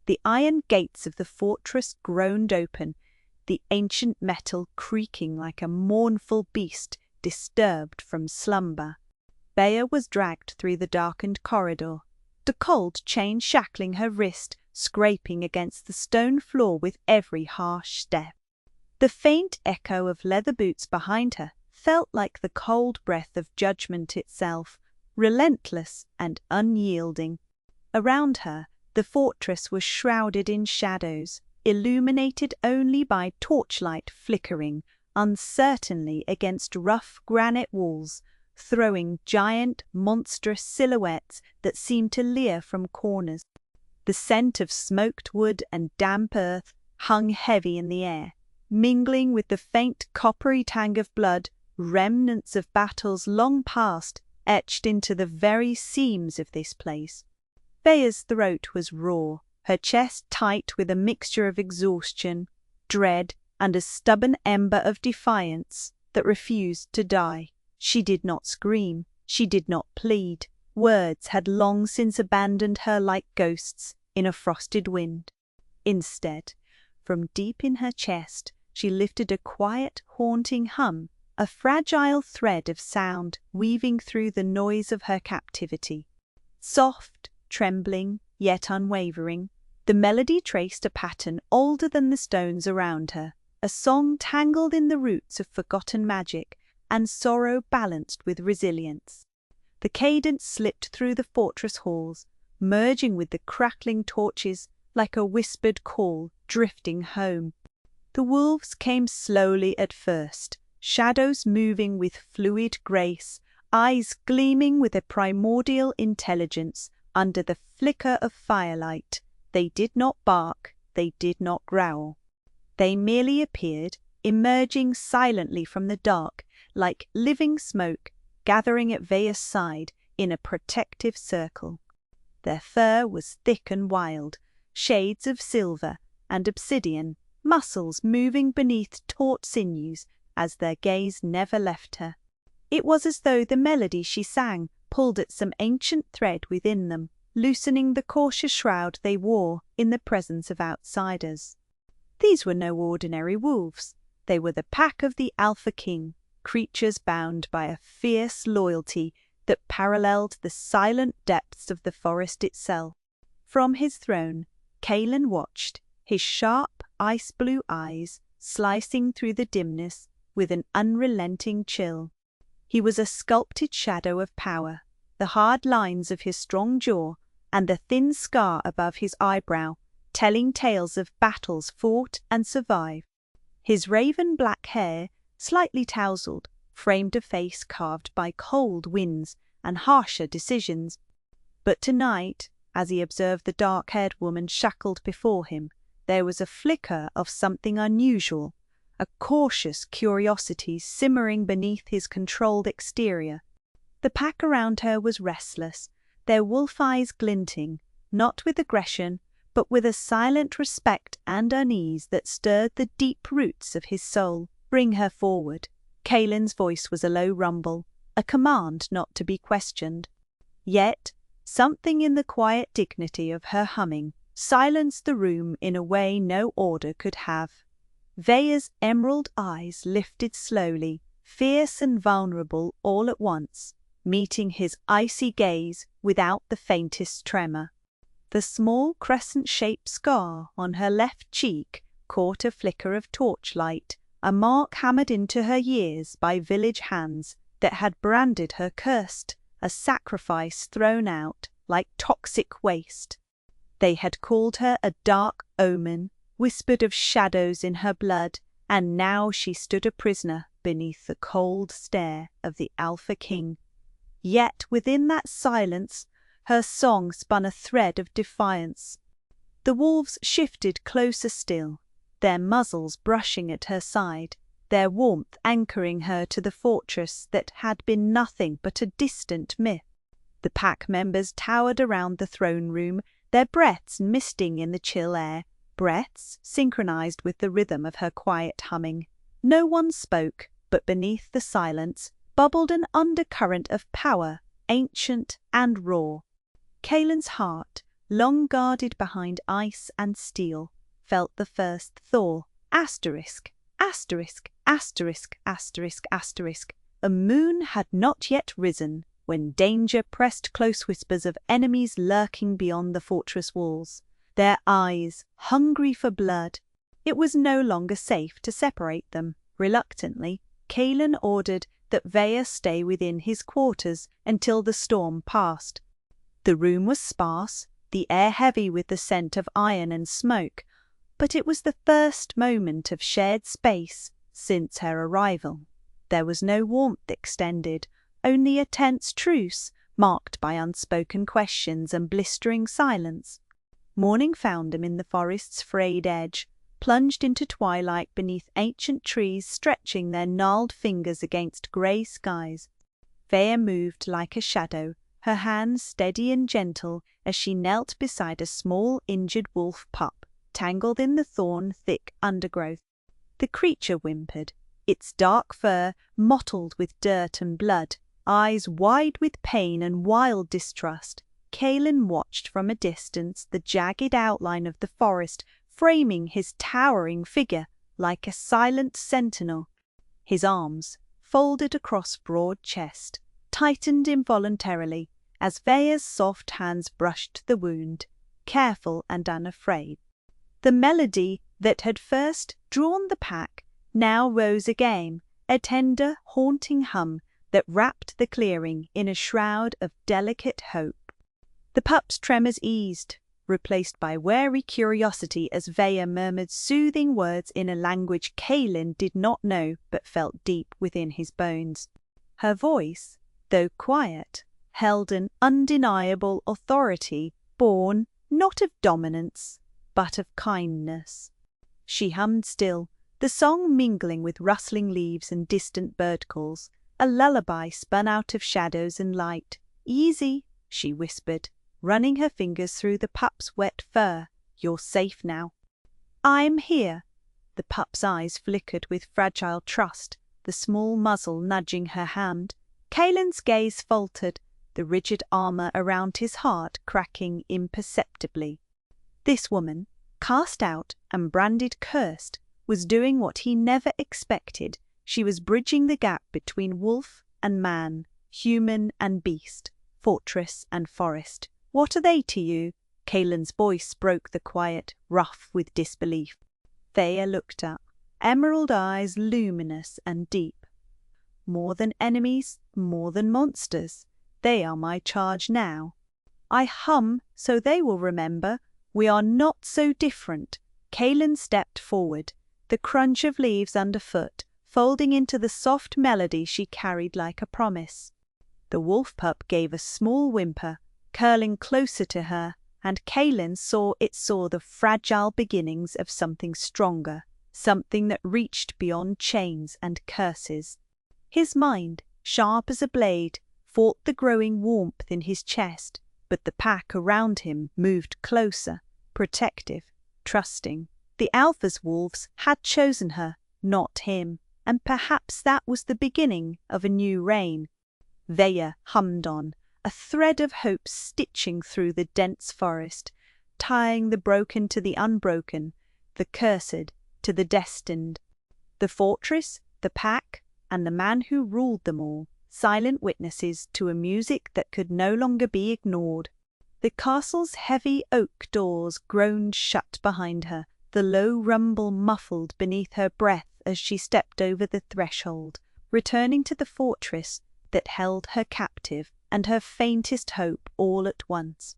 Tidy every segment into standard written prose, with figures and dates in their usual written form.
The iron gates of the fortress groaned open, the ancient metal creaking like a mournful beast disturbed from slumber. Bea was dragged through the darkened corridor, the cold chain shackling her wrist, scraping against the stone floor with every harsh step. The faint echo of leather boots behind her felt like the cold breath of judgment itself, relentless and unyielding. Around her, the fortress was shrouded in shadows, illuminated only by torchlight flickering uncertainly against rough granite walls, throwing giant, monstrous silhouettes that seemed to leer from corners. The scent of smoked wood and damp earth hung heavy in the air, mingling with the faint coppery tang of blood, remnants of battles long past etched into the very seams of this place. Bea's throat was raw, her chest tight with a mixture of exhaustion, dread, and a stubborn ember of defiance that refused to die. She did not scream, she did not plead. Words had long since abandoned her like ghosts in a frosted wind. Instead, from deep in her chest, she lifted a quiet, haunting hum, a fragile thread of sound weaving through the noise of her captivity. Soft, trembling, yet unwavering, the melody traced a pattern older than the stones around her, a song tangled in the roots of forgotten magic and sorrow balanced with resilience. The cadence slipped through the fortress halls, merging with the crackling torches like a whispered call drifting home. The wolves came slowly at first, shadows moving with fluid grace, eyes gleaming with a primordial intelligence under the flicker of firelight. They did not bark, they did not growl. They merely appeared, emerging silently from the dark, like living smoke, gathering at Bea's side in a protective circle. Their fur was thick and wild, shades of silver and obsidian, muscles moving beneath taut sinews as their gaze never left her. It was as though the melody she sang pulled at some ancient thread within them, loosening the cautious shroud they wore in the presence of outsiders. These were no ordinary wolves. They were the pack of the Alpha King, creatures bound by a fierce loyalty that paralleled the silent depths of the forest itself. From his throne, Kaelin watched, his sharp, ice-blue eyes slicing through the dimness with an unrelenting chill. He was a sculpted shadow of power, the hard lines of his strong jaw and the thin scar above his eyebrow telling tales of battles fought and survived. His raven-black hair, slightly tousled, framed a face carved by cold winds and harsher decisions. But tonight, as he observed the dark-haired woman shackled before him, there was a flicker of something unusual, a cautious curiosity simmering beneath his controlled exterior. The pack around her was restless, their wolf eyes glinting, not with aggression, but with a silent respect and unease that stirred the deep roots of his soul. "Bring her forward." Kaelin's voice was a low rumble, a command not to be questioned. Yet, something in the quiet dignity of her humming silenced the room in a way no order could have. Bea's emerald eyes lifted slowly, fierce and vulnerable all at once, meeting his icy gaze without the faintest tremor. The small crescent-shaped scar on her left cheek caught a flicker of torchlight, a mark hammered into her years by village hands that had branded her cursed, a sacrifice thrown out like toxic waste. They had called her a dark omen, whispered of shadows in her blood, and now she stood a prisoner beneath the cold stare of the Alpha King. Yet within that silence, her song spun a thread of defiance. The wolves shifted closer still, their muzzles brushing at her side, their warmth anchoring her to the fortress that had been nothing but a distant myth. The pack members towered around the throne room, their breaths misting in the chill air, breaths synchronized with the rhythm of her quiet humming. No one spoke, but beneath the silence bubbled an undercurrent of power, ancient and raw. Kaelin's heart, long guarded behind ice and steel, felt the first thaw. Asterisk, asterisk, asterisk, asterisk, asterisk. A moon had not yet risen when danger pressed close whispers of enemies lurking beyond the fortress walls, their eyes hungry for blood. It was no longer safe to separate them. Reluctantly, Kaelin ordered that Vaya stay within his quarters until the storm passed. The room was sparse, the air heavy with the scent of iron and smoke, but it was the first moment of shared space since her arrival. There was no warmth extended, only a tense truce marked by unspoken questions and blistering silence. Morning found them in the forest's frayed edge, plunged into twilight beneath ancient trees stretching their gnarled fingers against grey skies. Vaya moved like a shadow, her hands steady and gentle as she knelt beside a small injured wolf pup, tangled in the thorn-thick undergrowth. The creature whimpered, its dark fur mottled with dirt and blood, eyes wide with pain and wild distrust. Kaelin watched from a distance the jagged outline of the forest framing his towering figure like a silent sentinel. His arms, folded across broad chest, tightened involuntarily as Vaya's soft hands brushed the wound, careful and unafraid. The melody that had first drawn the pack now rose again, a tender, haunting hum that wrapped the clearing in a shroud of delicate hope. The pup's tremors eased, replaced by wary curiosity as Vaya murmured soothing words in a language Kaelin did not know but felt deep within his bones. Her voice, though quiet, held an undeniable authority born not of dominance, but of kindness. She hummed still, the song mingling with rustling leaves and distant bird calls, a lullaby spun out of shadows and light. "Easy," she whispered, running her fingers through the pup's wet fur. "You're safe now." "I'm here." The pup's eyes flickered with fragile trust, the small muzzle nudging her hand. Kaelin's gaze faltered, the rigid armor around his heart cracking imperceptibly. This woman, cast out and branded cursed, was doing what he never expected. She was bridging the gap between wolf and man, human and beast, fortress and forest. "What are they to you?" Kaelin's voice broke the quiet, rough with disbelief. Vaya looked up, emerald eyes luminous and deep. "More than enemies, more than monsters. They are my charge now. I hum so they will remember. We are not so different." Kaelin stepped forward, the crunch of leaves underfoot folding into the soft melody she carried like a promise. The wolf pup gave a small whimper, curling closer to her, and Kaelin saw the fragile beginnings of something stronger, something that reached beyond chains and curses. His mind, sharp as a blade, fought the growing warmth in his chest, but the pack around him moved closer, protective, trusting. The Alpha's wolves had chosen her, not him, and perhaps that was the beginning of a new reign. Vaya hummed on, a thread of hope stitching through the dense forest, tying the broken to the unbroken, the cursed to the destined. The fortress, the pack, and the man who ruled them all, silent witnesses to a music that could no longer be ignored. The castle's heavy oak doors groaned shut behind her, the low rumble muffled beneath her breath as she stepped over the threshold, returning to the fortress that held her captive and her faintest hope all at once.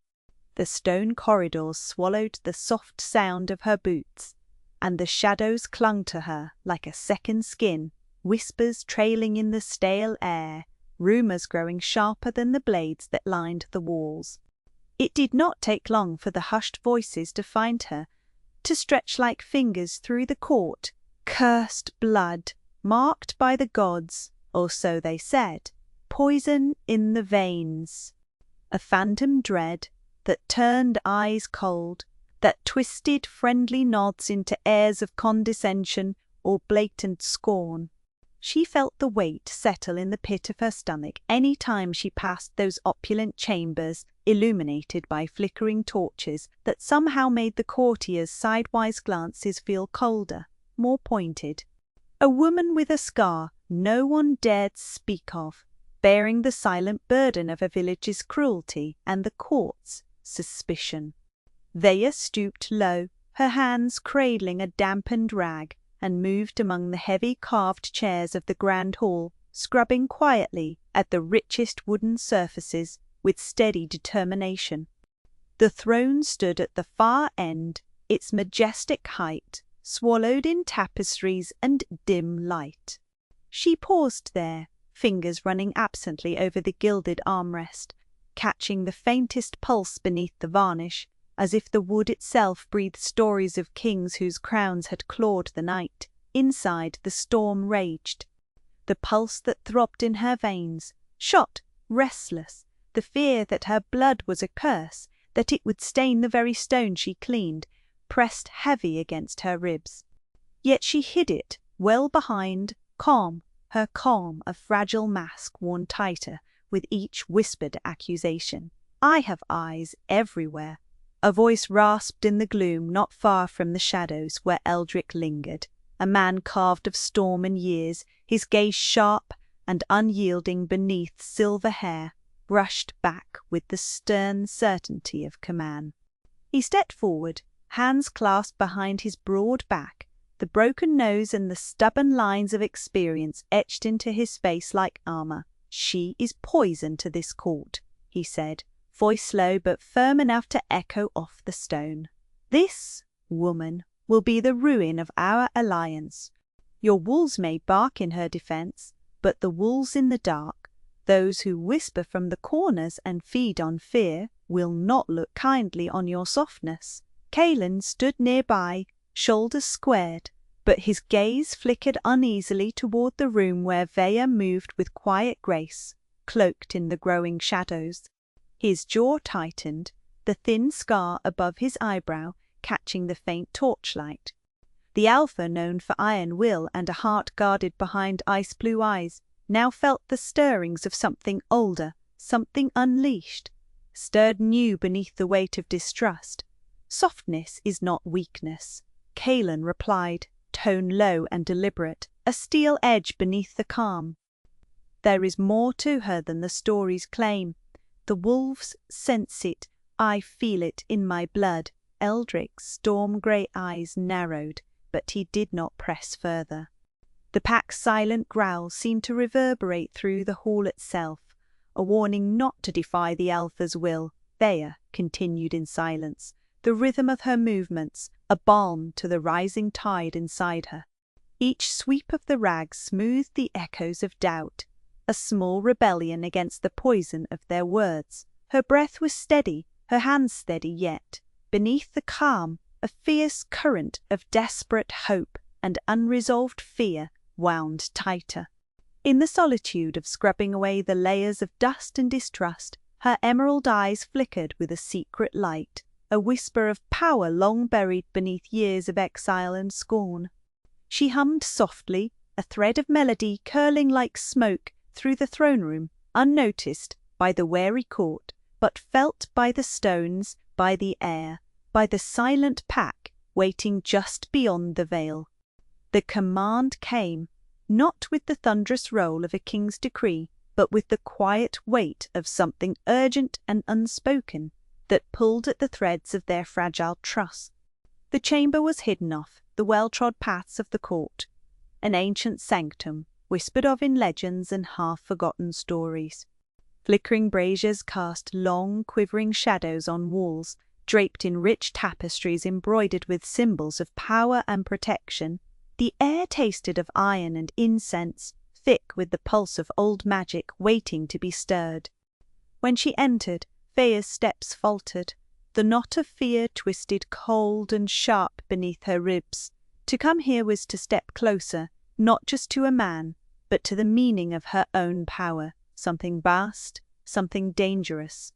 The stone corridors swallowed the soft sound of her boots, and the shadows clung to her like a second skin, whispers trailing in the stale air, rumors growing sharper than the blades that lined the walls. It did not take long for the hushed voices to find her, to stretch like fingers through the court. Cursed blood, marked by the gods, or so they said, poison in the veins. A phantom dread that turned eyes cold, that twisted friendly nods into airs of condescension or blatant scorn. She felt the weight settle in the pit of her stomach any time she passed those opulent chambers illuminated by flickering torches that somehow made the courtiers' sidewise glances feel colder, more pointed. A woman with a scar no one dared speak of, bearing the silent burden of a village's cruelty and the court's suspicion. Veya stooped low, her hands cradling a dampened rag, and moved among the heavy carved chairs of the grand hall, scrubbing quietly at the richest wooden surfaces with steady determination. The throne stood at the far end, its majestic height swallowed in tapestries and dim light. She paused there, fingers running absently over the gilded armrest, catching the faintest pulse beneath the varnish, as if the wood itself breathed stories of kings whose crowns had clawed the night. Inside, the storm raged. The pulse that throbbed in her veins shot, restless, the fear that her blood was a curse, that it would stain the very stone she cleaned, pressed heavy against her ribs. Yet she hid it well behind, calm, her calm a fragile mask worn tighter with each whispered accusation. "I have eyes everywhere." A voice rasped in the gloom not far from the shadows where Eldrick lingered, a man carved of storm and years, his gaze sharp and unyielding beneath silver hair, brushed back with the stern certainty of command. He stepped forward, hands clasped behind his broad back, the broken nose and the stubborn lines of experience etched into his face like armor. "She is poison to this court," he said, voice slow but firm enough to echo off the stone. "This woman will be the ruin of our alliance. Your wolves may bark in her defense, but the wolves in the dark, those who whisper from the corners and feed on fear, will not look kindly on your softness." Kalen stood nearby, shoulders squared, but his gaze flickered uneasily toward the room where Veya moved with quiet grace, cloaked in the growing shadows. His jaw tightened, the thin scar above his eyebrow catching the faint torchlight. The Alpha, known for iron will and a heart guarded behind ice-blue eyes, now felt the stirrings of something older, something unleashed, stirred new beneath the weight of distrust. "Softness is not weakness," Kalen replied, tone low and deliberate, a steel edge beneath the calm. "There is more to her than the stories claim. The wolves sense it, I feel it in my blood." Eldrick's storm-grey eyes narrowed, but he did not press further. The pack's silent growl seemed to reverberate through the hall itself, a warning not to defy the Alpha's will. Veya continued in silence, the rhythm of her movements a balm to the rising tide inside her. Each sweep of the rag smoothed the echoes of doubt, a small rebellion against the poison of their words. Her breath was steady, her hands steady, yet beneath the calm a fierce current of desperate hope and unresolved fear wound tighter. In the solitude of scrubbing away the layers of dust and distrust, her emerald eyes flickered with a secret light, a whisper of power long buried beneath years of exile and scorn. She hummed softly, a thread of melody curling like smoke through the throne room, unnoticed by the wary court, but felt by the stones, by the air, by the silent pack waiting just beyond the veil. The command came, not with the thunderous roll of a king's decree, but with the quiet weight of something urgent and unspoken that pulled at the threads of their fragile trust. The chamber was hidden off the well-trod paths of the court, an ancient sanctum whispered of in legends and half-forgotten stories. Flickering braziers cast long, quivering shadows on walls, draped in rich tapestries embroidered with symbols of power and protection. The air tasted of iron and incense, thick with the pulse of old magic waiting to be stirred. When she entered, Veya's steps faltered. The knot of fear twisted cold and sharp beneath her ribs. To come here was to step closer, not just to a man, but to the meaning of her own power, something vast, something dangerous.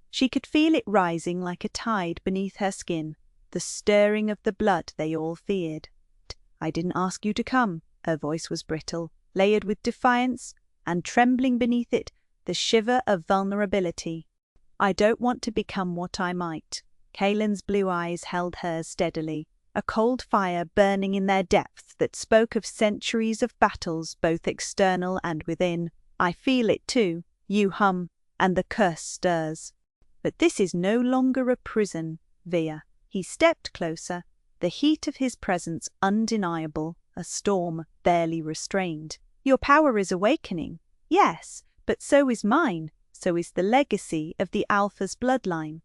She could feel it rising like a tide beneath her skin, the stirring of the blood they all feared. "I didn't ask you to come," her voice was brittle, layered with defiance, and trembling beneath it, the shiver of vulnerability. I don't want to become what I might. Kaelin's blue eyes held hers steadily, a cold fire burning in their depths that spoke of centuries of battles both external and within. I feel it too, you hum, and the curse stirs. But this is no longer a prison, Via. He stepped closer, the heat of his presence undeniable, a storm barely restrained. Your power is awakening, yes, but so is mine, so is the legacy of the Alpha's bloodline.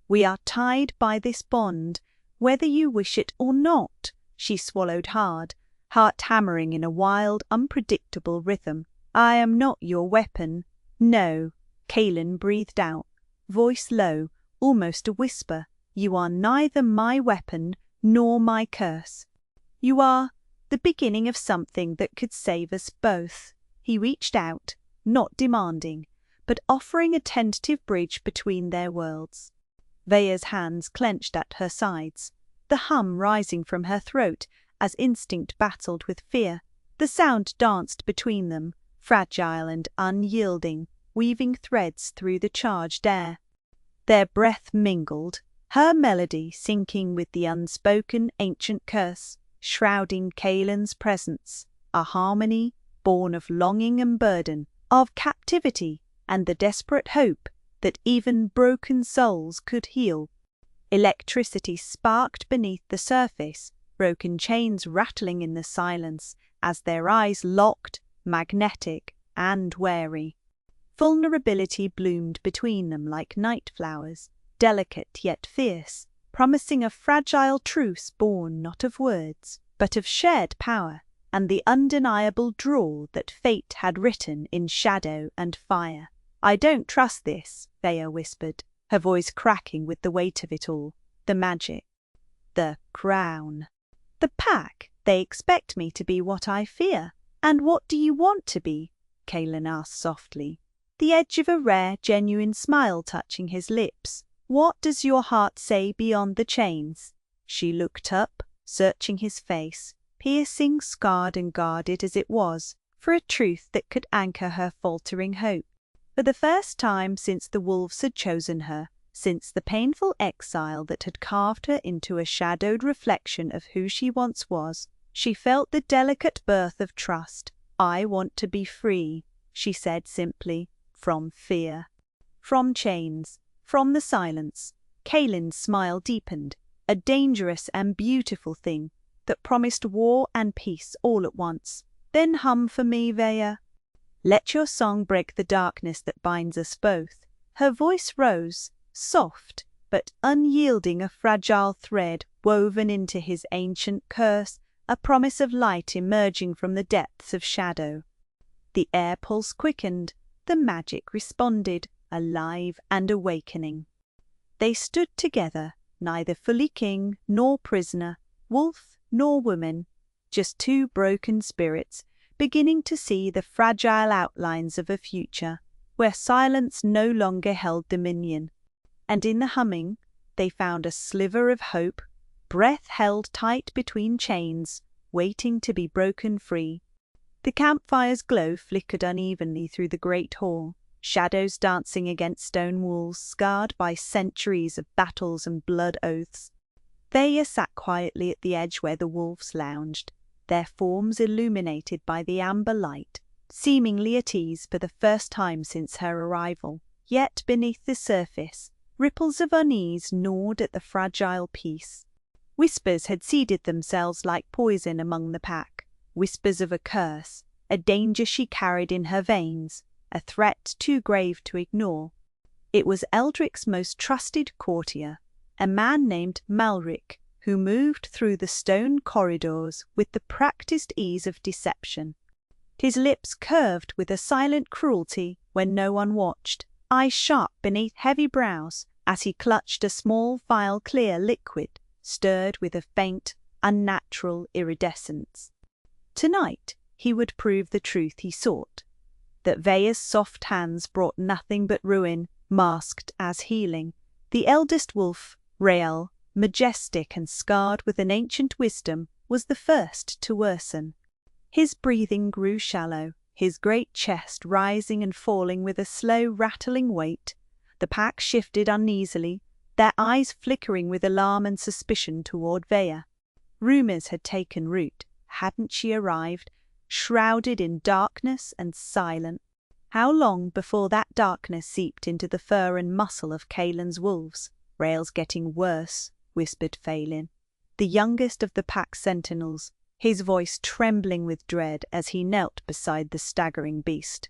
We are tied by this bond, whether you wish it or not. She swallowed hard, heart hammering in a wild, unpredictable rhythm. I am not your weapon. No, Kaelin breathed out, voice low, almost a whisper. You are neither my weapon nor my curse. You are the beginning of something that could save us both. He reached out, not demanding, but offering a tentative bridge between their worlds. Vea's hands clenched at her sides, the hum rising from her throat as instinct battled with fear. The sound danced between them, fragile and unyielding, weaving threads through the charged air. Their breath mingled, her melody syncing with the unspoken ancient curse, shrouding Kaelin's presence, a harmony born of longing and burden, of captivity and the desperate hope that even broken souls could heal. Electricity sparked beneath the surface, broken chains rattling in the silence as their eyes locked, magnetic and wary. Vulnerability bloomed between them like night flowers, delicate yet fierce, promising a fragile truce born not of words, but of shared power and the undeniable draw that fate had written in shadow and fire. I don't trust this, Vea whispered, her voice cracking with the weight of it all. The magic. The crown. The pack. They expect me to be what I fear. And what do you want to be? Kaelin asked softly, the edge of a rare, genuine smile touching his lips. What does your heart say beyond the chains? She looked up, searching his face, piercing, scarred and guarded as it was, for a truth that could anchor her faltering hope. For the first time since the wolves had chosen her, since the painful exile that had carved her into a shadowed reflection of who she once was, she felt the delicate birth of trust. I want to be free, she said simply, from fear. From chains, from the silence. Kaelin's smile deepened, a dangerous and beautiful thing that promised war and peace all at once. Then hum for me, Vea. Let your song break the darkness that binds us both. Her voice rose, soft but unyielding, a fragile thread woven into his ancient curse, a promise of light emerging from the depths of shadow. The air pulse quickened, the magic responded, alive and awakening. They stood together, neither fully king nor prisoner, wolf nor woman, just two broken spirits, beginning to see the fragile outlines of a future, where silence no longer held dominion. And in the humming, they found a sliver of hope, breath held tight between chains, waiting to be broken free. The campfire's glow flickered unevenly through the great hall, shadows dancing against stone walls scarred by centuries of battles and blood oaths. Vea sat quietly at the edge where the wolves lounged, their forms illuminated by the amber light, seemingly at ease for the first time since her arrival. Yet beneath the surface, ripples of unease gnawed at the fragile peace. Whispers had seeded themselves like poison among the pack, whispers of a curse, a danger she carried in her veins, a threat too grave to ignore. It was Eldric's most trusted courtier, a man named Malric, who moved through the stone corridors with the practiced ease of deception. His lips curved with a silent cruelty when no one watched, eyes sharp beneath heavy brows, as he clutched a small vial clear liquid, stirred with a faint, unnatural iridescence. Tonight he would prove the truth he sought, that Vea's soft hands brought nothing but ruin, masked as healing. The eldest wolf, Betrayal, majestic and scarred with an ancient wisdom, was the first to worsen. His breathing grew shallow, his great chest rising and falling with a slow, rattling weight. The pack shifted uneasily, their eyes flickering with alarm and suspicion toward Vaya. Rumors had taken root. Hadn't she arrived, shrouded in darkness and silent? How long before that darkness seeped into the fur and muscle of Kaelin's wolves? "Rail's getting worse," whispered Phelan, the youngest of the pack sentinels, his voice trembling with dread as he knelt beside the staggering beast.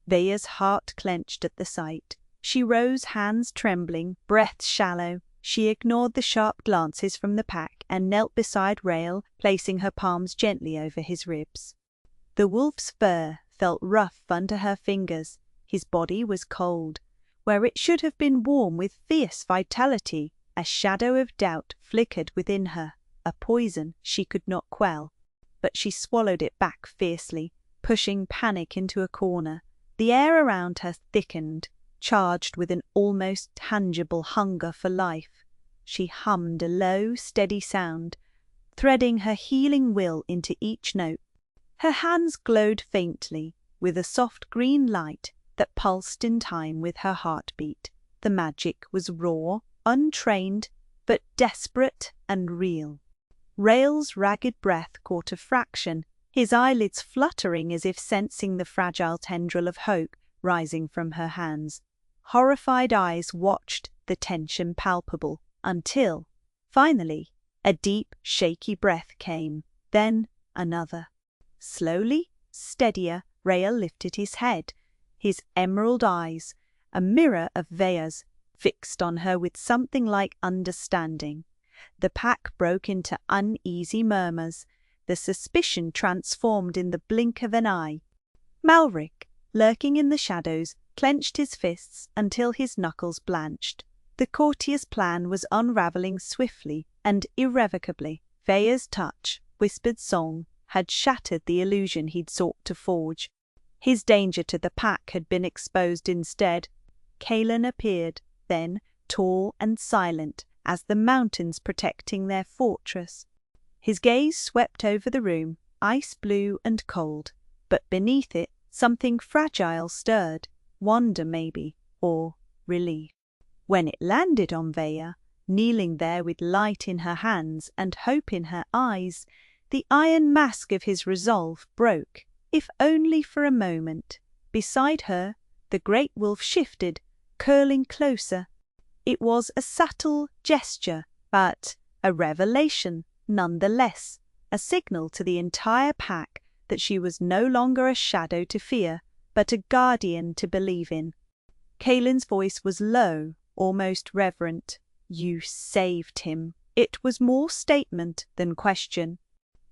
Vaya's heart clenched at the sight. She rose, hands trembling, breath shallow. She ignored the sharp glances from the pack and knelt beside Rail, placing her palms gently over his ribs. The wolf's fur felt rough under her fingers. His body was cold, where it should have been warm with fierce vitality. A shadow of doubt flickered within her, a poison she could not quell. But she swallowed it back fiercely, pushing panic into a corner. The air around her thickened, charged with an almost tangible hunger for life. She hummed a low, steady sound, threading her healing will into each note. Her hands glowed faintly, with a soft green light that pulsed in time with her heartbeat. The magic was raw, untrained, but desperate and real. Rail's ragged breath caught a fraction, his eyelids fluttering as if sensing the fragile tendril of hope rising from her hands. Horrified eyes watched, the tension palpable, until, finally, a deep, shaky breath came, then another. Slowly, steadier, Rail lifted his head, his emerald eyes, a mirror of Vaya's, fixed on her with something like understanding. The pack broke into uneasy murmurs, the suspicion transformed in the blink of an eye. Malric, lurking in the shadows, clenched his fists until his knuckles blanched. The courtier's plan was unraveling swiftly and irrevocably. Vaya's touch, whispered song, had shattered the illusion he'd sought to forge. His danger to the pack had been exposed instead. Kaelin appeared, then, tall and silent as the mountains protecting their fortress. His gaze swept over the room, ice blue and cold, but beneath it something fragile stirred, wonder maybe, or relief. When it landed on Vaya, kneeling there with light in her hands and hope in her eyes, the iron mask of his resolve broke, if only for a moment. Beside her, the great wolf shifted, curling closer. It was a subtle gesture, but a revelation nonetheless, a signal to the entire pack that she was no longer a shadow to fear, but a guardian to believe in. Kaelin's voice was low, almost reverent. "You saved him." It was more statement than question.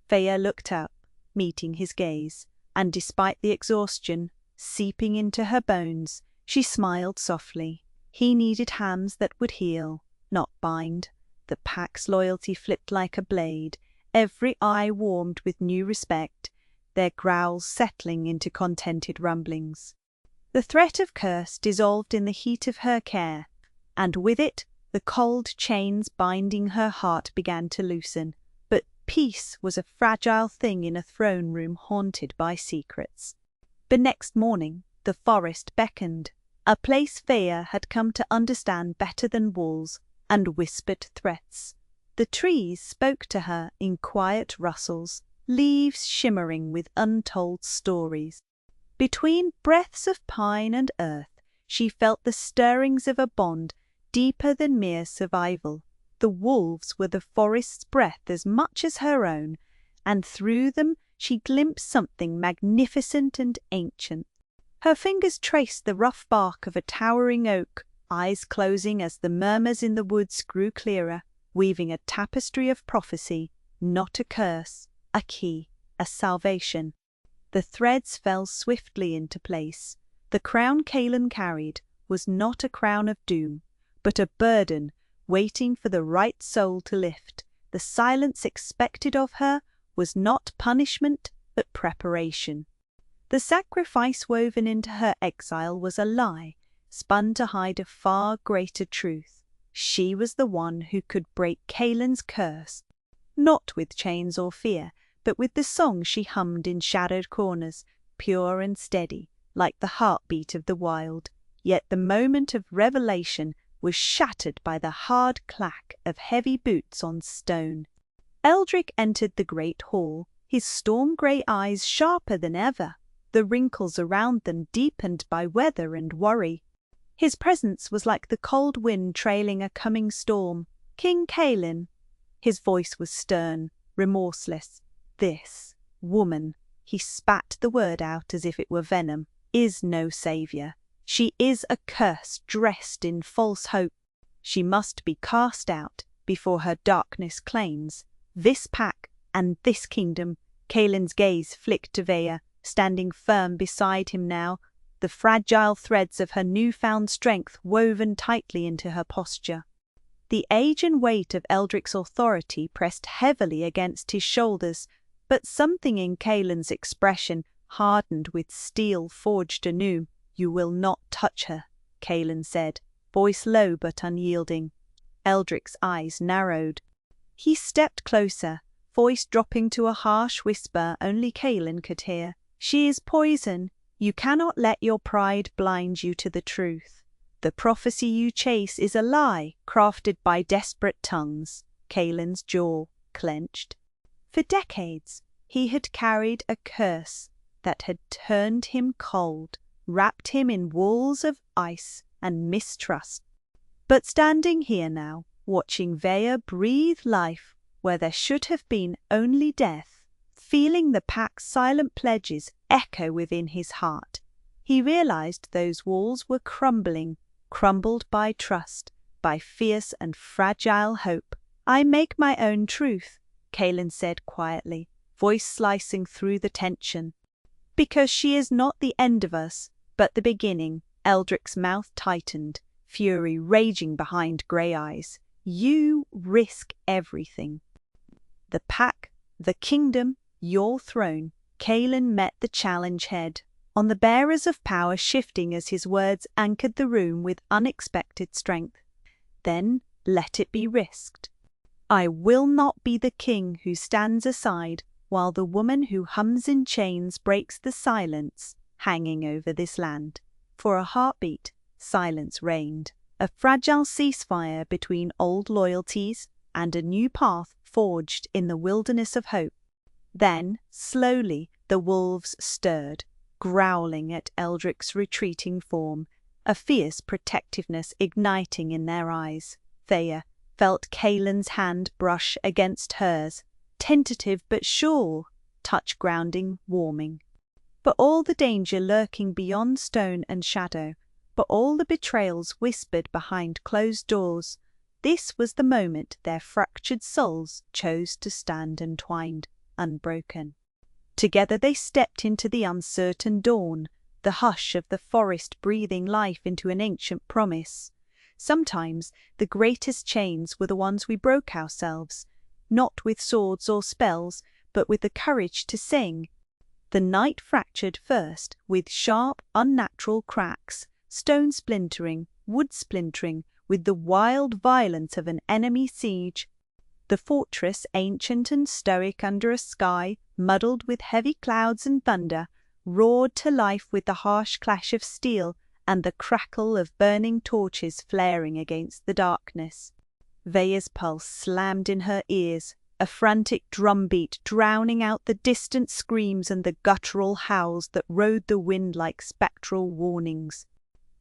Vaya looked up, meeting his gaze, and despite the exhaustion seeping into her bones, she smiled softly. He needed hands that would heal, not bind. The pack's loyalty flipped like a blade. Every eye warmed with new respect, their growls settling into contented rumblings. The threat of curse dissolved in the heat of her care, and with it the cold chains binding her heart began to loosen. But peace was a fragile thing in a throne room haunted by secrets. The next morning the forest beckoned, a place Vaya had come to understand better than walls and whispered threats. The trees spoke to her in quiet rustles, leaves shimmering with untold stories. Between breaths of pine and earth, she felt the stirrings of a bond deeper than mere survival. The wolves were the forest's breath as much as her own, and through them she glimpsed something magnificent and ancient. Her fingers traced the rough bark of a towering oak, eyes closing as the murmurs in the woods grew clearer, weaving a tapestry of prophecy, not a curse, a key, a salvation. The threads fell swiftly into place. The crown Kaelin carried was not a crown of doom, but a burden waiting for the right soul to lift. The silence expected of her was not punishment, but preparation. The sacrifice woven into her exile was a lie, spun to hide a far greater truth. She was the one who could break Kaelin's curse, not with chains or fear, but with the song she hummed in shadowed corners, pure and steady, like the heartbeat of the wild. Yet the moment of revelation was shattered by the hard clack of heavy boots on stone. Eldrick entered the great hall, his storm-grey eyes sharper than ever, the wrinkles around them deepened by weather and worry. His presence was like the cold wind trailing a coming storm. "King Caelin." His voice was stern, remorseless. "This woman," he spat the word out as if it were venom, "is no saviour. She is a curse dressed in false hope. She must be cast out before her darkness claims this pack and this kingdom." Caelin's gaze flicked to Veya, standing firm beside him now, the fragile threads of her newfound strength woven tightly into her posture. The age and weight of Eldrick's authority pressed heavily against his shoulders, but something in Caelin's expression hardened with steel forged anew. "You will not touch her," Caelin said, voice low but unyielding. Eldrick's eyes narrowed. He stepped closer, voice dropping to a harsh whisper only Caelin could hear. "She is poison. You cannot let your pride blind you to the truth. The prophecy you chase is a lie crafted by desperate tongues." Caelin's jaw clenched. For decades he had carried a curse that had turned him cold, wrapped him in walls of ice and mistrust. But standing here now, watching Veya breathe life where there should have been only death, feeling the pack's silent pledges echo within his heart, he realized those walls were crumbling, crumbled by trust, by fierce and fragile hope. "I make my own truth," Caelin said quietly, voice slicing through the tension. "Because she is not the end of us, but the beginning." Eldrick's mouth tightened, fury raging behind grey eyes. "You risk everything. The pack, the kingdom, your throne." Caelin met the challenge head, on the bearers of power shifting as his words anchored the room with unexpected strength. "Then let it be risked. I will not be the king who stands aside while the woman who hums in chains breaks the silence hanging over this land." For a heartbeat, silence reigned, a fragile ceasefire between old loyalties and a new path forged in the wilderness of hope. Then, slowly, the wolves stirred, growling at Eldrick's retreating form, a fierce protectiveness igniting in their eyes. Veya felt Caelin's hand brush against hers, tentative but sure, touch grounding, warming. But all the danger lurking beyond stone and shadow, but all the betrayals whispered behind closed doors, this was the moment their fractured souls chose to stand entwined, unbroken. Together they stepped into the uncertain dawn, the hush of the forest breathing life into an ancient promise. Sometimes the greatest chains were the ones we broke ourselves, not with swords or spells, but with the courage to sing. The night fractured first, with sharp, unnatural cracks, stone splintering, wood splintering, with the wild violence of an enemy siege. The fortress, ancient and stoic under a sky muddled with heavy clouds and thunder, roared to life with the harsh clash of steel and the crackle of burning torches flaring against the darkness. Veya's pulse slammed in her ears, a frantic drumbeat drowning out the distant screams and the guttural howls that rode the wind like spectral warnings.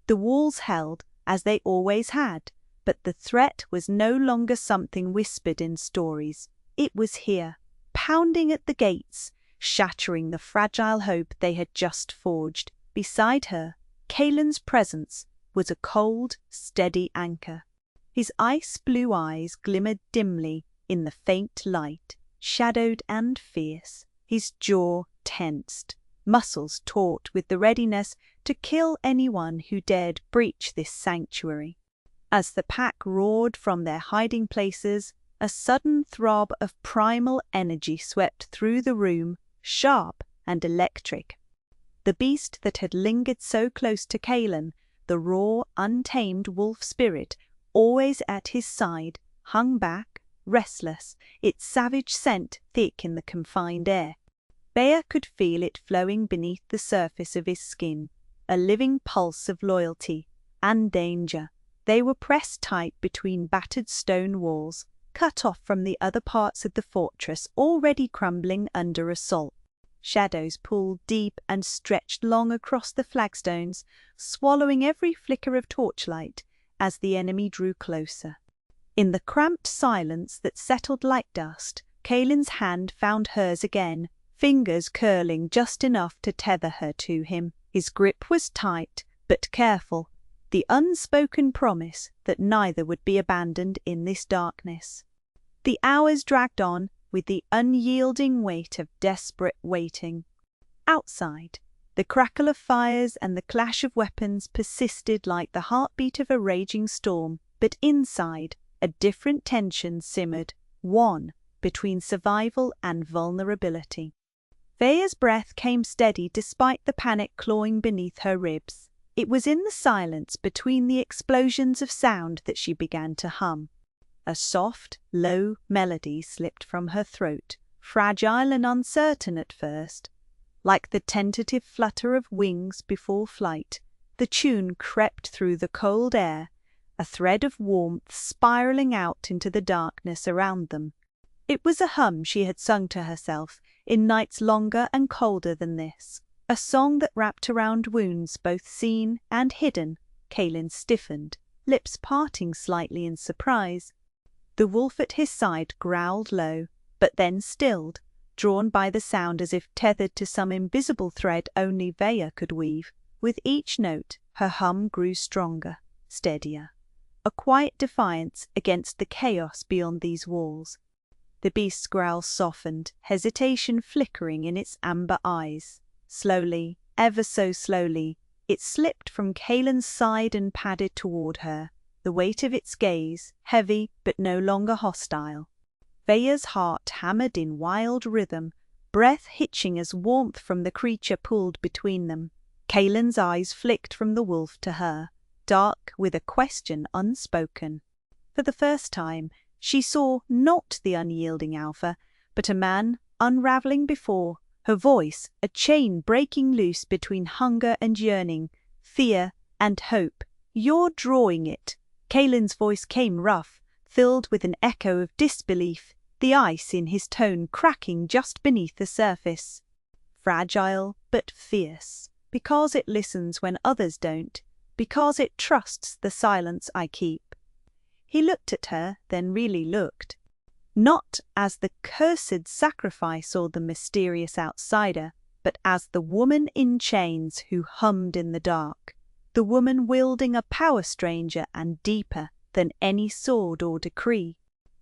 The walls held, as they always had, but the threat was no longer something whispered in stories. It was here, pounding at the gates, shattering the fragile hope they had just forged. Beside her, Caelin's presence was a cold, steady anchor. His ice-blue eyes glimmered dimly in the faint light, shadowed and fierce, his jaw tensed, muscles taut with the readiness to kill anyone who dared breach this sanctuary. As the pack roared from their hiding places, a sudden throb of primal energy swept through the room, sharp and electric. The beast that had lingered so close to Caelin, the raw, untamed wolf spirit, always at his side, hung back, restless, its savage scent thick in the confined air. Bea could feel it flowing beneath the surface of his skin, a living pulse of loyalty and danger. They were pressed tight between battered stone walls, cut off from the other parts of the fortress already crumbling under assault. Shadows pooled deep and stretched long across the flagstones, swallowing every flicker of torchlight as the enemy drew closer. In the cramped silence that settled like dust, Kaelin's hand found hers again, fingers curling just enough to tether her to him. His grip was tight, but careful, the unspoken promise that neither would be abandoned in this darkness. The hours dragged on with the unyielding weight of desperate waiting. Outside, the crackle of fires and the clash of weapons persisted like the heartbeat of a raging storm, but inside, a different tension simmered, one between survival and vulnerability. Vea's breath came steady despite the panic clawing beneath her ribs. It was in the silence between the explosions of sound that she began to hum. A soft, low melody slipped from her throat, fragile and uncertain at first. Like the tentative flutter of wings before flight, the tune crept through the cold air, a thread of warmth spiraling out into the darkness around them. It was a hum she had sung to herself in nights longer and colder than this, a song that wrapped around wounds both seen and hidden. Kaelin stiffened, lips parting slightly in surprise. The wolf at his side growled low, but then stilled, drawn by the sound as if tethered to some invisible thread only Vea could weave. With each note, her hum grew stronger, steadier, a quiet defiance against the chaos beyond these walls. The beast's growl softened, hesitation flickering in its amber eyes. Slowly, ever so slowly, it slipped from Kaelin's side and padded toward her, the weight of its gaze, heavy but no longer hostile. Vea's heart hammered in wild rhythm, breath hitching as warmth from the creature pulled between them. Kaelin's eyes flicked from the wolf to her, dark with a question unspoken. For the first time, she saw not the unyielding alpha, but a man unraveling before, her voice a chain breaking loose between hunger and yearning, fear and hope. "You're drawing it." Kaelin's voice came rough, filled with an echo of disbelief, the ice in his tone cracking just beneath the surface. Fragile but fierce, because it listens when others don't, because it trusts the silence I keep. He looked at her, then really looked. Not as the cursed sacrifice or the mysterious outsider, but as the woman in chains who hummed in the dark. The woman wielding a power stranger and deeper than any sword or decree.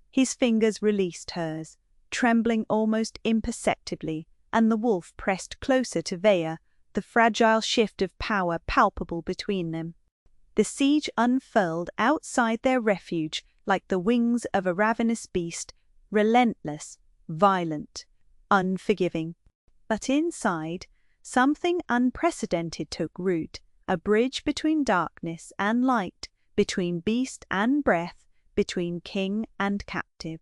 His fingers released hers, trembling almost imperceptibly, and the wolf pressed closer to Vea, the fragile shift of power palpable between them. The siege unfurled outside their refuge like the wings of a ravenous beast, relentless, violent, unforgiving. But inside, something unprecedented took root, a bridge between darkness and light, between beast and breath, between king and captive.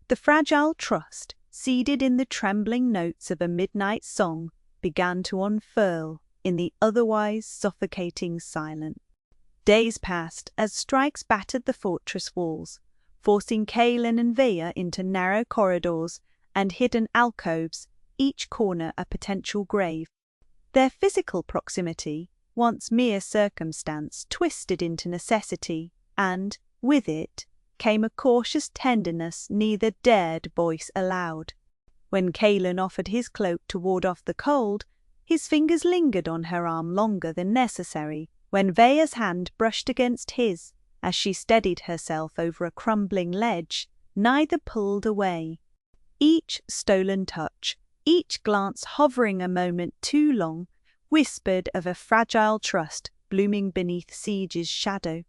The fragile trust, seeded in the trembling notes of a midnight song, began to unfurl in the otherwise suffocating silence. Days passed as strikes battered the fortress walls, forcing Kaelin and Vea into narrow corridors and hidden alcoves, each corner a potential grave. Their physical proximity, once mere circumstance, twisted into necessity, and, with it, came a cautious tenderness neither dared voice aloud. When Kaelin offered his cloak to ward off the cold, his fingers lingered on her arm longer than necessary. When Vea's hand brushed against his, as she steadied herself over a crumbling ledge, neither pulled away. Each stolen touch, each glance hovering a moment too long, whispered of a fragile trust blooming beneath siege's shadow.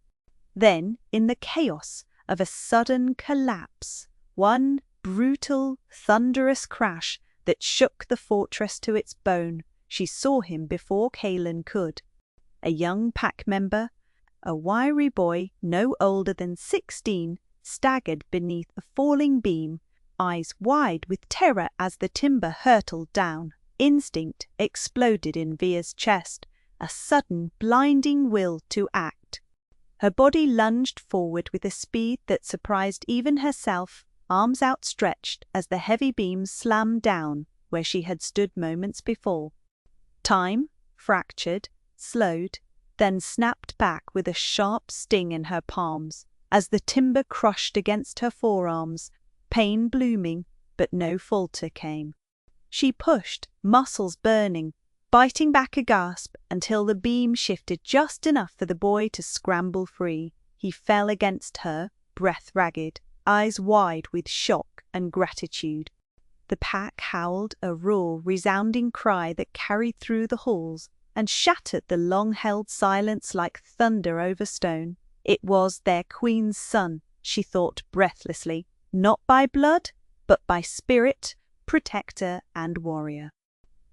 Then, in the chaos of a sudden collapse, one brutal, thunderous crash that shook the fortress to its bone, she saw him before Kaelin could. A young pack member, a wiry boy no older than 16, staggered beneath a falling beam, eyes wide with terror as the timber hurtled down. Instinct exploded in Via's chest, a sudden, blinding will to act. Her body lunged forward with a speed that surprised even herself, arms outstretched as the heavy beam slammed down where she had stood moments before. Time fractured, slowed, then snapped back with a sharp sting in her palms as the timber crushed against her forearms, pain blooming, but no falter came. She pushed, muscles burning, biting back a gasp until the beam shifted just enough for the boy to scramble free. He fell against her, breath ragged, eyes wide with shock and gratitude. The pack howled a raw, resounding cry that carried through the halls and shattered the long-held silence like thunder over stone. It was their queen's son, she thought breathlessly, not by blood, but by spirit, protector, and warrior.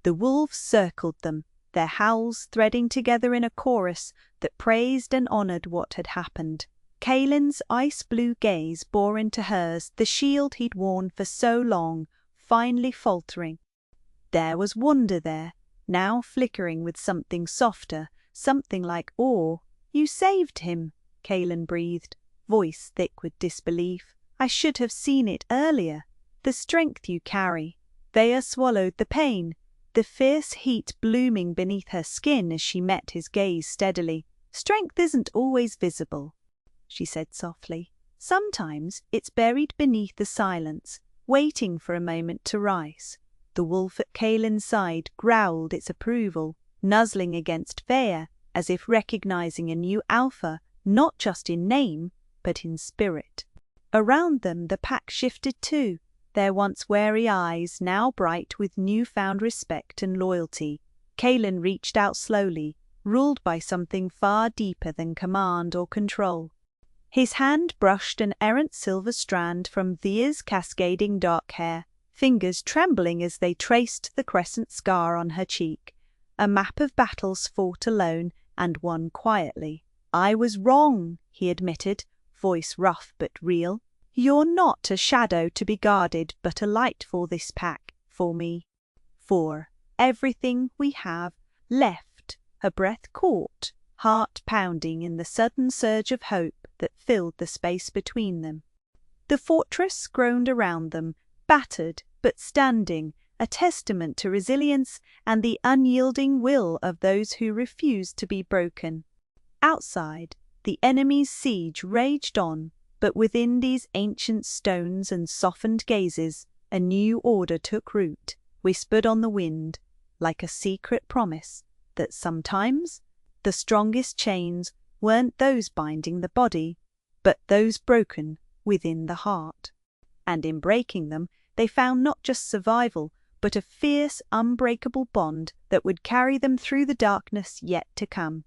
The wolves circled them, their howls threading together in a chorus that praised and honored what had happened. Kaelin's ice-blue gaze bore into hers the shield he'd worn for so long, finally faltering. There was wonder there, now flickering with something softer, something like awe. "You saved him," Kaelin breathed, voice thick with disbelief. "I should have seen it earlier. The strength you carry." Vea swallowed the pain, the fierce heat blooming beneath her skin as she met his gaze steadily. "Strength isn't always visible," she said softly. "Sometimes it's buried beneath the silence, waiting for a moment to rise." The wolf at Kaelin's side growled its approval, nuzzling against Vea as if recognizing a new alpha, not just in name, but in spirit. Around them the pack shifted too, their once wary eyes now bright with newfound respect and loyalty. Kaelin reached out slowly, ruled by something far deeper than command or control. His hand brushed an errant silver strand from Via's cascading dark hair, fingers trembling as they traced the crescent scar on her cheek. A map of battles fought alone and won quietly. "I was wrong," he admitted, voice rough but real. "You're not a shadow to be guarded, but a light for this pack, for me, for everything we have left." Her breath caught, heart pounding in the sudden surge of hope that filled the space between them. The fortress groaned around them, battered but standing, a testament to resilience and the unyielding will of those who refused to be broken. Outside, the enemy's siege raged on, but within these ancient stones and softened gazes, a new order took root, whispered on the wind, like a secret promise that sometimes the strongest chains weren't those binding the body, but those broken within the heart. And in breaking them, they found not just survival, but a fierce, unbreakable bond that would carry them through the darkness yet to come.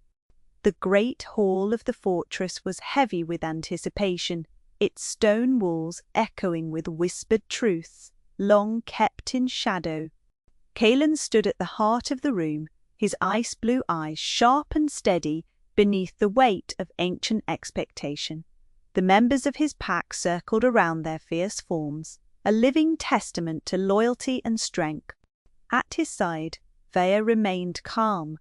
The great hall of the fortress was heavy with anticipation, its stone walls echoing with whispered truths, long kept in shadow. Kaelin stood at the heart of the room, his ice-blue eyes sharp and steady beneath the weight of ancient expectation. The members of his pack circled around their fierce forms, a living testament to loyalty and strength. At his side, Vea remained calm,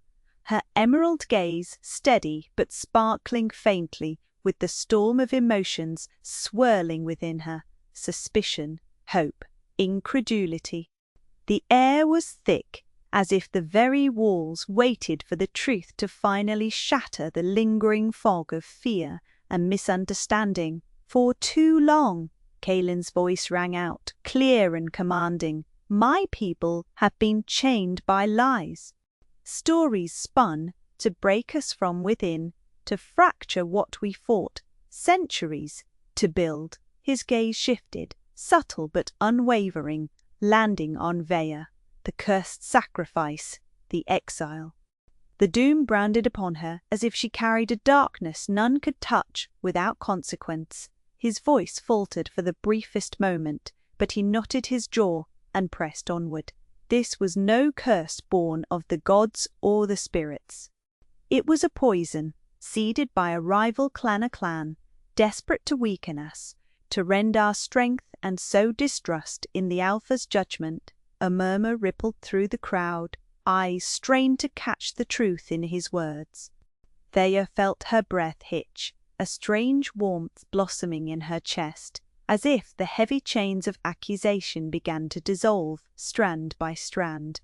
her emerald gaze steady but sparkling faintly with the storm of emotions swirling within her, suspicion, hope, incredulity. The air was thick, as if the very walls waited for the truth to finally shatter the lingering fog of fear and misunderstanding. "For too long," Kaelin's voice rang out, clear and commanding, "my people have been chained by lies. Stories spun to break us from within, to fracture what we fought centuries to build." His gaze shifted, subtle but unwavering, landing on Vea, the cursed sacrifice, the exile. The doom branded upon her as if she carried a darkness none could touch without consequence. His voice faltered for the briefest moment, but he knotted his jaw and pressed onward. This was no curse born of the gods or the spirits. It was a poison, seeded by a rival clan desperate to weaken us, to rend our strength and sow distrust in the Alpha's judgment. A murmur rippled through the crowd, eyes strained to catch the truth in his words. Thea felt her breath hitch, a strange warmth blossoming in her chest, as if the heavy chains of accusation began to dissolve, strand by strand.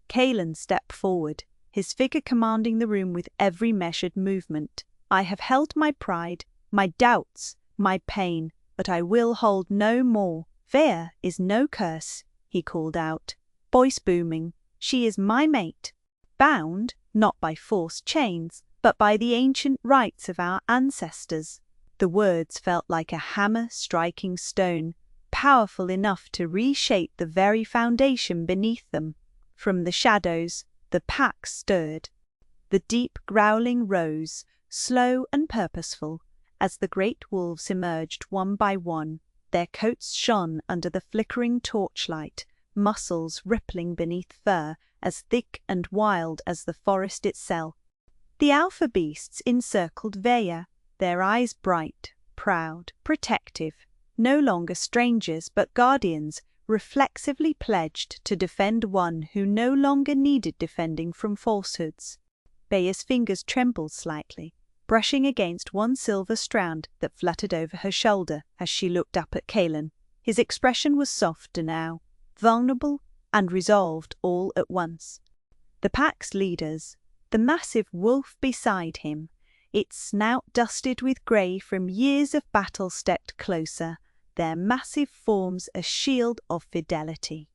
Kalen stepped forward, his figure commanding the room with every measured movement. "I have held my pride, my doubts, my pain, but I will hold no more. Thea is no curse," he called out, voice booming. "She is my mate, bound, not by forced chains, but by the ancient rights of our ancestors." The words felt like a hammer striking stone, powerful enough to reshape the very foundation beneath them. From the shadows, the pack stirred. The deep growling rose, slow and purposeful, as the great wolves emerged one by one. Their coats shone under the flickering torchlight, muscles rippling beneath fur as thick and wild as the forest itself. The alpha beasts encircled Thea, their eyes bright, proud, protective, no longer strangers but guardians, reflexively pledged to defend one who no longer needed defending from falsehoods. Thea's fingers trembled slightly, brushing against one silver strand that fluttered over her shoulder as she looked up at Kalen. His expression was softer now, vulnerable and resolved all at once. The pack's leaders, the massive wolf beside him, its snout dusted with grey from years of battle, stepped closer, their massive forms a shield of fidelity.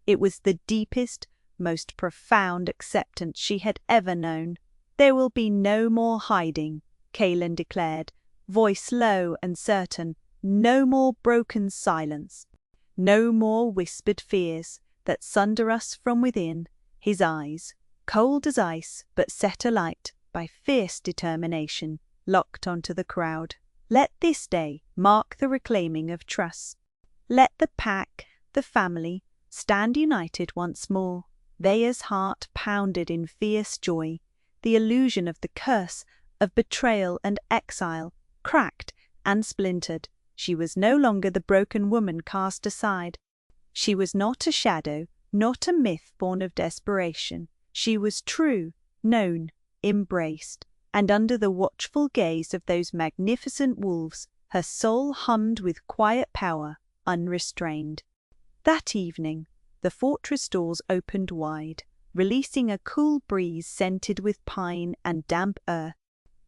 It was the deepest, most profound acceptance she had ever known. "There will be no more hiding," Kalen declared, voice low and certain. "No more broken silence. No more whispered fears that sunder us from within." His eyes, cold as ice but set alight by fierce determination, locked onto the crowd. Let this day mark the reclaiming of trust. Let the pack, the family, stand united once more. Thea's heart pounded in fierce joy. The illusion of the curse, of betrayal and exile, cracked and splintered. She was no longer the broken woman cast aside. She was not a shadow, not a myth born of desperation. She was true, known, embraced, and under the watchful gaze of those magnificent wolves, her soul hummed with quiet power, unrestrained. That evening, the fortress doors opened wide, releasing a cool breeze scented with pine and damp earth.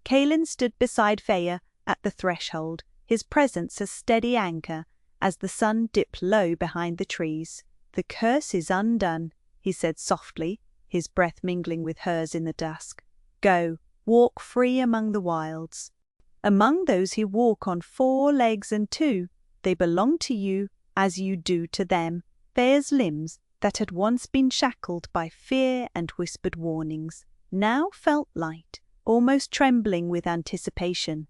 Kalen stood beside Thea at the threshold, his presence a steady anchor as the sun dipped low behind the trees. "The curse is undone," he said softly, his breath mingling with hers in the dusk. "Go, walk free among the wilds. Among those who walk on 4 legs and 2, they belong to you as you do to them." Thea's limbs, that had once been shackled by fear and whispered warnings, now felt light, almost trembling with anticipation.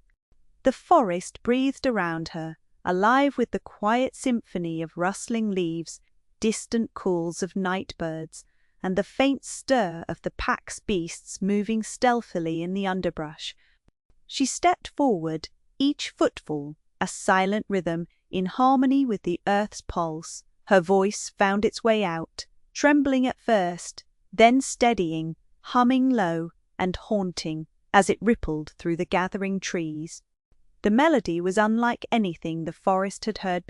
The forest breathed around her, alive with the quiet symphony of rustling leaves, distant calls of night birds, and the faint stir of the pack's beasts moving stealthily in the underbrush. She stepped forward, each footfall a silent rhythm in harmony with the earth's pulse. Her voice found its way out, trembling at first, then steadying, humming low and haunting as it rippled through the gathering trees. The melody was unlike anything the forest had heard